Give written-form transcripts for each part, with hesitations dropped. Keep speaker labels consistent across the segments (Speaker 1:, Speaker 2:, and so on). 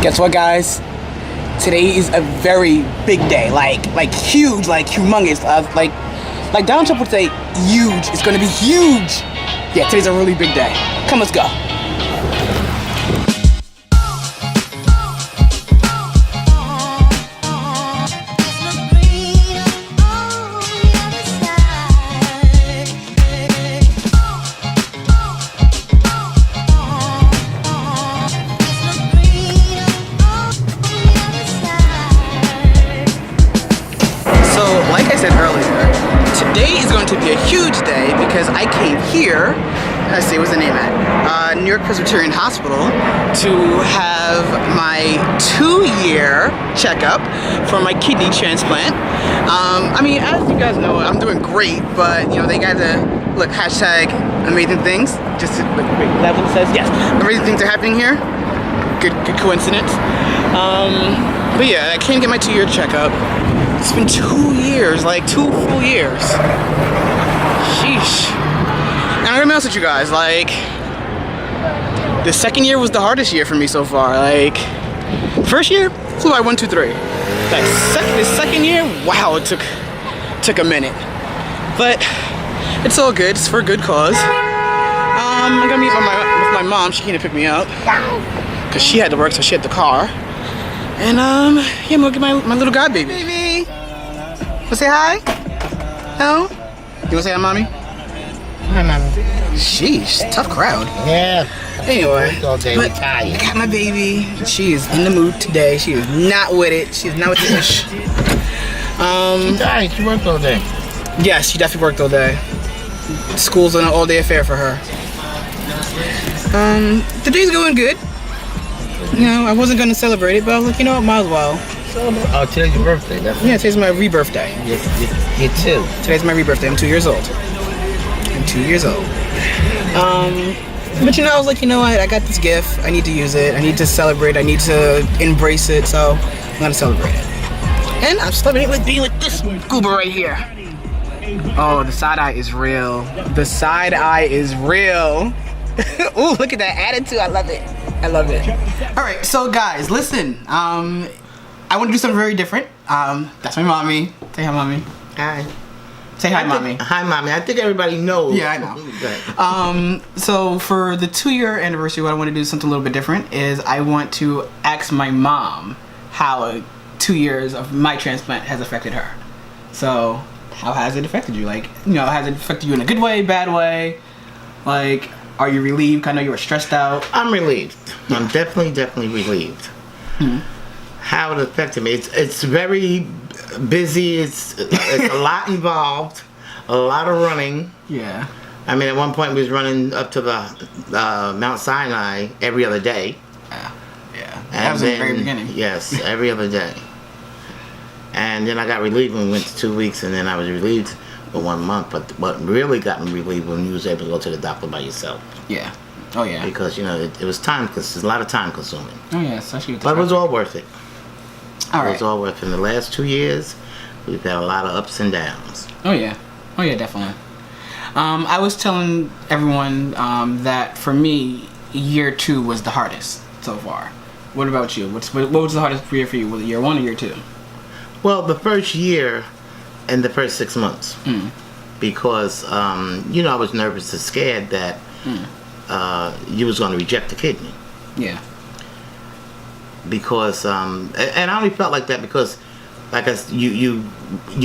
Speaker 1: Guess what, guys? Today is a very big day, like huge, like humongous, like Donald Trump would say, huge. It's gonna be huge. Yeah, today's a really big day. Come, let's go. Like I said earlier, today is going to be a huge day because I came here, let's see, what's the name at? New York Presbyterian Hospital to have my 2-year checkup for my kidney transplant. I mean, as you guys know, I'm doing great, but you know, they got to look, hashtag amazing things, just to look great. That one says, yes, amazing things are happening here. Good coincidence. But yeah, I came to get my 2-year checkup. It's been 2 years, like 2 full years. Sheesh. And I'm gonna be honest with you guys, like, the second year was the hardest year for me so far. Like, first year, flew by 1, 2, 3. The second year, wow, it took a minute. But it's all good, it's for a good cause. I'm gonna meet with my mom. She came to pick me up because she had to work, so she had the car. And yeah, I'm gonna get my little god baby. Wanna say hi? No? You wanna say hi, mommy?
Speaker 2: Hi, mommy.
Speaker 1: Sheesh, tough crowd.
Speaker 2: Yeah.
Speaker 1: Anyway, but I got my baby. She is in the mood today. She is not with it. She is not with the ish.
Speaker 2: She died. She worked all day.
Speaker 1: Yes, she definitely worked all day. School's an all-day affair for her. The day's going good. You know, I wasn't gonna celebrate it, but I was like, you know what, might as well.
Speaker 2: Oh, today's your birthday.
Speaker 1: Yeah, today's my ReBirthDay.
Speaker 2: You too.
Speaker 1: Today's my ReBirthday. I'm 2 years old. I'm 2 years old. But you know, I was like, you know what? I got this gift. I need to use it. I need to celebrate. I need to embrace it. So I'm gonna celebrate it. And I'm celebrating with being with this goober right here. Oh, the side eye is real. The side eye is real. Ooh, look at that attitude. I love it. I love it. All right, so guys, listen. I want to do something very different. That's my mommy. Say hi, mommy.
Speaker 2: Hi.
Speaker 1: Say hi, mommy.
Speaker 2: Hi, mommy. I think everybody knows.
Speaker 1: Yeah, I know. So for the 2-year anniversary, what I want to do is something a little bit different. Is I want to ask my mom how 2 years of my transplant has affected her. So how has it affected you? Like, you know, has it affected you in a good way, bad way? Like, are you relieved? I know you were stressed out.
Speaker 2: I'm relieved. Yeah. I'm definitely relieved.
Speaker 1: Hmm.
Speaker 2: How it affected me? It's very busy. It's a lot involved. A lot of running.
Speaker 1: Yeah.
Speaker 2: I mean, at one point we was running up to the Mount Sinai every other day.
Speaker 1: Yeah.
Speaker 2: And
Speaker 1: that was in the very beginning.
Speaker 2: Yes, every other day. And then I got relieved when we went to 2 weeks, and then I was relieved for 1 month. But what really got me relieved when you was able to go to the doctor by yourself.
Speaker 1: Yeah. Oh yeah.
Speaker 2: Because you know it was a lot of time consuming.
Speaker 1: Oh yeah, especially with the
Speaker 2: but it was all worth it.
Speaker 1: All right.
Speaker 2: It was all worth it. In the last 2 years, we've had a lot of ups and downs.
Speaker 1: Oh yeah. Oh yeah, definitely. I was telling everyone that for me, year 2 was the hardest so far. What about you? What was the hardest year for you? Was it year 1 or year 2?
Speaker 2: Well, the first year and the first 6 months. Because, you know, I was nervous and scared that you was going to reject the kidney.
Speaker 1: Yeah.
Speaker 2: Because, and I only felt like that because, like you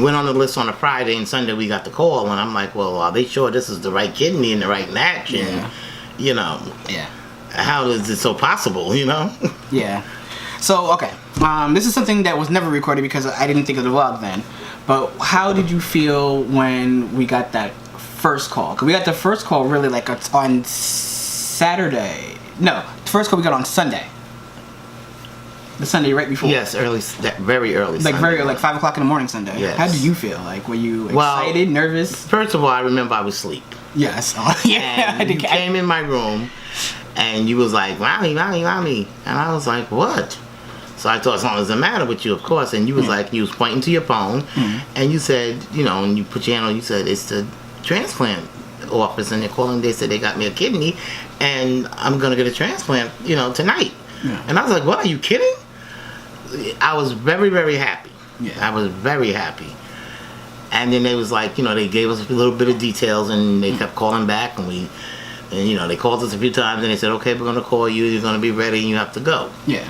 Speaker 2: went on the list on a Friday and Sunday we got the call, and I'm like, well, are they sure this is the right kidney and the right match? And,
Speaker 1: yeah.
Speaker 2: You know,
Speaker 1: yeah.
Speaker 2: How is it so possible, you know?
Speaker 1: Yeah. So, okay. This is something that was never recorded because I didn't think of the vlog then. But how did you feel when we got that first call? Because we got the first call really like on Saturday. No, the first call we got on Sunday. The Sunday right before.
Speaker 2: Yes, very early.
Speaker 1: Like
Speaker 2: Sunday.
Speaker 1: like 5 o'clock in the morning Sunday.
Speaker 2: Yes.
Speaker 1: How did you feel? Like, were you excited, nervous?
Speaker 2: First of all, I remember I was asleep.
Speaker 1: Yes. Yeah.
Speaker 2: And you came in my room, and you was like, "Mommy, mommy, mommy," and I was like, "What?" So I thought something was the matter with you, of course. And you was like, you was pointing to your phone, and you said, you know, and you put your hand on, you said, it's the transplant office, and they're calling. They said they got me a kidney, and I'm gonna get a transplant, you know, tonight. Yeah. And I was like, what, are you kidding? I was very, very happy.
Speaker 1: Yeah.
Speaker 2: I was very happy. And then they was like, they gave us a little bit of details, and they kept calling back, and they called us a few times, and they said, okay, we're going to call you, you're going to be ready, and you have to go.
Speaker 1: Yeah.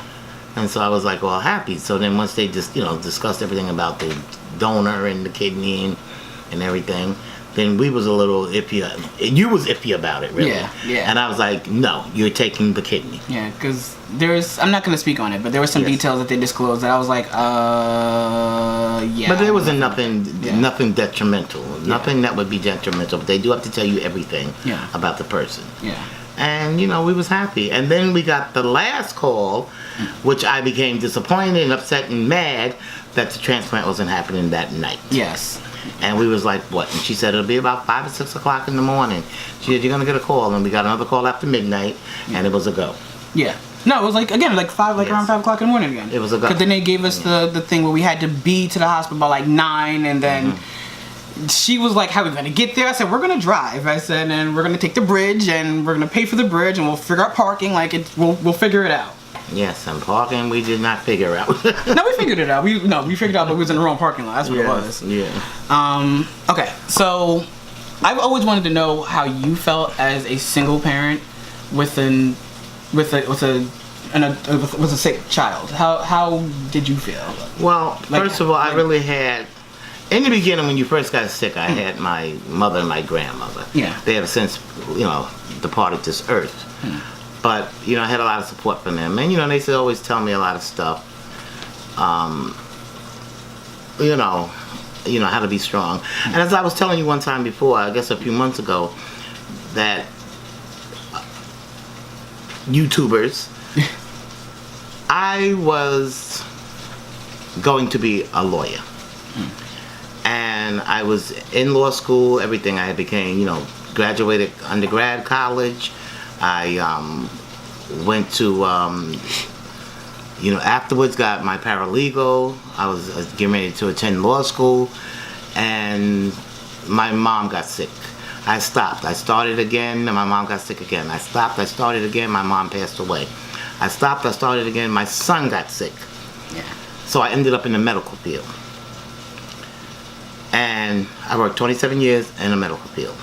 Speaker 2: And so I was like, well, happy. So then once they just, discussed everything about the donor and the kidney and everything, then we was a little iffy. You was iffy about it, really.
Speaker 1: Yeah, yeah.
Speaker 2: And I was like, no, you're taking the kidney.
Speaker 1: Yeah, because I'm not going to speak on it, but there were some details that they disclosed that I was like, yeah.
Speaker 2: But there wasn't nothing detrimental. Nothing that would be detrimental. But they do have to tell you everything about the person.
Speaker 1: Yeah.
Speaker 2: And, we was happy. And then we got the last call, which I became disappointed and upset and mad that the transplant wasn't happening that night.
Speaker 1: Yes.
Speaker 2: And we was like, what? And she said, it'll be about 5 or 6 o'clock in the morning. She said, you're going to get a call. And we got another call after midnight, and it was a go.
Speaker 1: Yeah. No, it was like, again, around 5 o'clock in the morning again.
Speaker 2: It was a go.
Speaker 1: Because then they gave us the thing where we had to be to the hospital by like 9, and then she was like, how are we going to get there? I said, we're going to drive. I said, and we're going to take the bridge, and we're going to pay for the bridge, and we'll figure out parking. We'll figure it out.
Speaker 2: Yes, and parking we did not figure out.
Speaker 1: No, we figured it out. We figured out, but we was in the wrong parking lot. That's what it was.
Speaker 2: Yeah.
Speaker 1: Okay, so I've always wanted to know how you felt as a single parent with a sick child. How did you feel?
Speaker 2: Well, first of all, I really had. In the beginning, when you first got sick, I had my mother and my grandmother.
Speaker 1: Yeah.
Speaker 2: They have since, departed this earth. But, I had a lot of support from them. And, they said always tell me a lot of stuff. How to be strong. And as I was telling you one time before, I guess a few months ago, that YouTubers, I was going to be a lawyer. And I was in law school, everything. I became, graduated undergrad college. I went to, afterwards got my paralegal. I was getting ready to attend law school, and my mom got sick. I stopped. I started again, and my mom got sick again. I stopped. I started again. My mom passed away. I stopped. I started again. My son got sick.
Speaker 1: Yeah.
Speaker 2: So I ended up in the medical field. And I worked 27 years in the medical field.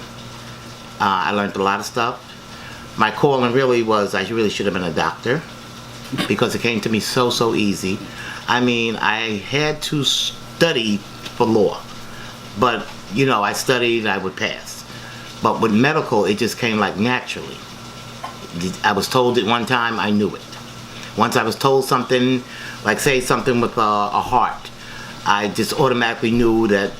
Speaker 2: I learned a lot of stuff. My calling really was, I really should have been a doctor, because it came to me so easy. I mean, I had to study for law, but I studied, I would pass. But with medical, it just came like naturally. I was told it one time, I knew it. Once I was told something, like say something with a heart, I just automatically knew that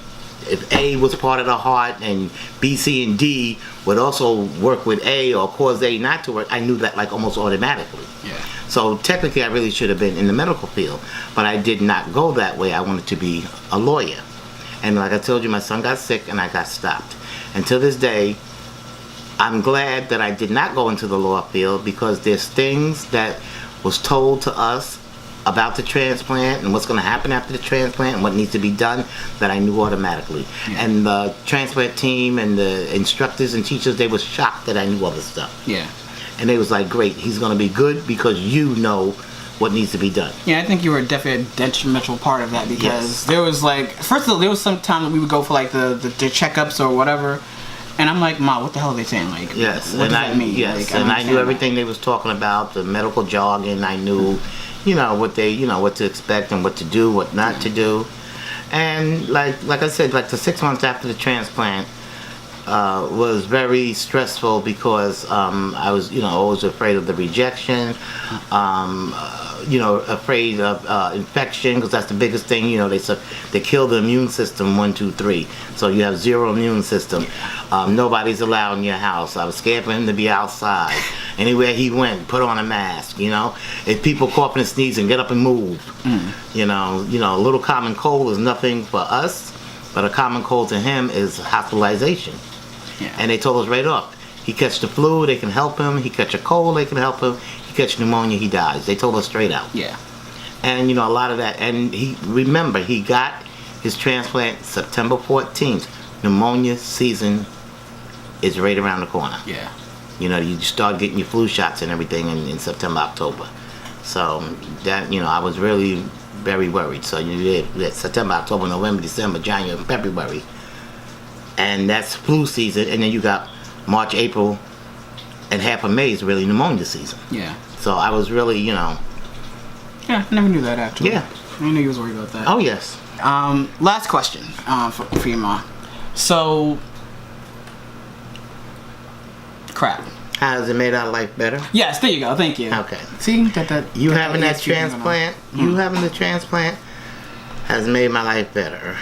Speaker 2: if A was part of the heart and B, C, and D would also work with A or cause A not to work, I knew that like almost automatically.
Speaker 1: Yeah.
Speaker 2: So technically I really should have been in the medical field, but I did not go that way. I wanted to be a lawyer. And like I told you, my son got sick and I got stopped. And to this day, I'm glad that I did not go into the law field, because there's things that was told to us about the transplant and what's going to happen after the transplant and what needs to be done that I knew automatically. Yeah. And the transplant team and the instructors and teachers, they was shocked that I knew all this stuff.
Speaker 1: Yeah.
Speaker 2: And they was like, great, he's going to be good because you know what needs to be done.
Speaker 1: Yeah, I think you were definitely a detrimental part of that, because there was like, first of all, there was some time that we would go for like the checkups or whatever, and I'm like, Ma, what the hell are they saying? Like,
Speaker 2: yes,
Speaker 1: what does that mean?
Speaker 2: Yes,
Speaker 1: like,
Speaker 2: and I knew everything they was talking about, the medical jargon. I knew, what to expect and what to do, what not to do. And like I said, like the 6 months after the transplant was very stressful, because I was, always afraid of the rejection, afraid of infection, because that's the biggest thing. They kill the immune system 1, 2, 3. So you have zero immune system. Nobody's allowed in your house. I was scared for him to be outside. Anywhere he went, put on a mask. If people coughing and sneezing, get up and move. A little common cold is nothing for us, but a common cold to him is hospitalization.
Speaker 1: Yeah.
Speaker 2: And they told us right off, he catch the flu, they can help him. He catch a cold, they can help him. He catch pneumonia, he dies. They told us straight out.
Speaker 1: Yeah.
Speaker 2: And a lot of that. And he got his transplant September 14th. Pneumonia season is right around the corner.
Speaker 1: Yeah.
Speaker 2: You start getting your flu shots and everything in September, October. So that, I was really very worried. So you had September, October, November, December, January, February, and that's flu season. And then you got March, April, and half of May is really pneumonia season.
Speaker 1: Yeah.
Speaker 2: So I was really,
Speaker 1: Yeah, I never knew that actually.
Speaker 2: Yeah.
Speaker 1: I knew you was worried about that.
Speaker 2: Oh yes.
Speaker 1: Last question for your mom. So, crap.
Speaker 2: How has it made our life better?
Speaker 1: Yes, there you go. Thank you.
Speaker 2: Okay.
Speaker 1: See that
Speaker 2: You having that
Speaker 1: ESG
Speaker 2: transplant? You having the transplant has made my life better,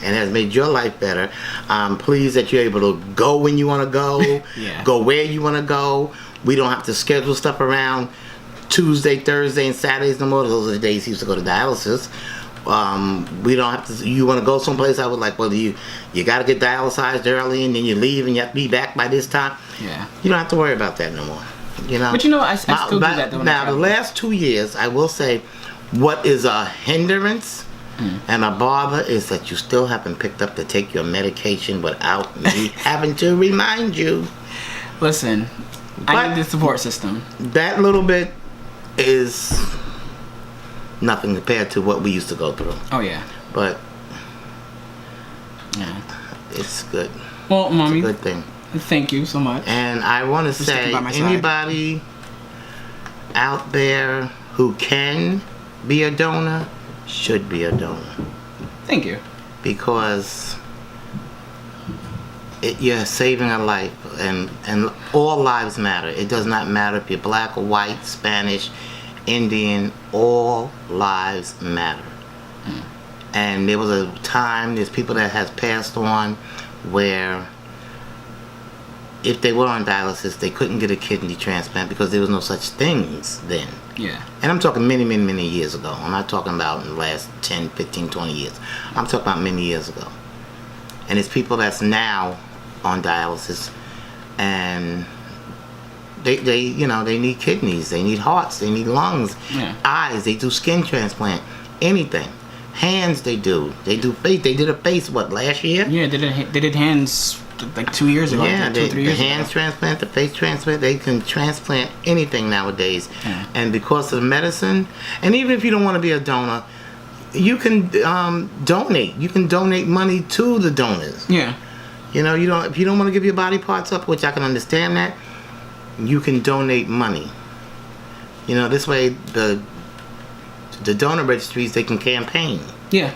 Speaker 2: and has made your life better. I'm pleased that you're able to go when you want to go,
Speaker 1: Yeah.
Speaker 2: go where you want to go. We don't have to schedule stuff around Tuesday, Thursday, and Saturdays no more. Those are the days he used to go to dialysis. We don't have to. You want to go someplace? I was like, well, you got to get dialyzed early, and then you leave, and you have to be back by this time.
Speaker 1: Yeah.
Speaker 2: You don't have to worry about that no more.
Speaker 1: But I still do that though.
Speaker 2: Now the last 2 years, I will say, what is a hindrance and a bother is that you still haven't picked up to take your medication without me having to remind you.
Speaker 1: Listen, I need the support system.
Speaker 2: That little bit is nothing compared to what we used to go through.
Speaker 1: Oh yeah.
Speaker 2: But
Speaker 1: yeah,
Speaker 2: it's good.
Speaker 1: Well, Mommy,
Speaker 2: it's a good thing.
Speaker 1: Thank you so much.
Speaker 2: And I want to say, anybody out there who can be a donor should be a donor.
Speaker 1: Thank you.
Speaker 2: Because you're saving a life, and all lives matter. It does not matter if you're black or white, Spanish, Indian, all lives matter. And there was a time, there's people that has passed on where if they were on dialysis, they couldn't get a kidney transplant because there was no such things then.
Speaker 1: Yeah.
Speaker 2: And I'm talking many, many, many years ago. I'm not talking about in the last 10, 15, 20 years. I'm talking about many years ago. And it's people that's now on dialysis, and they need kidneys, they need hearts, they need lungs, eyes, they do skin transplant, anything. Hands they do face. They did a face, last year?
Speaker 1: Yeah, they did hands like 2 years ago.
Speaker 2: Yeah,
Speaker 1: 2 or 3 years
Speaker 2: the hands transplant, the face transplant, they can transplant anything nowadays.
Speaker 1: Yeah.
Speaker 2: And because of medicine, and even if you don't want to be a donor, you can donate. You can donate money to the donors.
Speaker 1: Yeah.
Speaker 2: If you don't want to give your body parts up, which I can understand that, you can donate money. This way the donor registries, they can campaign.
Speaker 1: Yeah.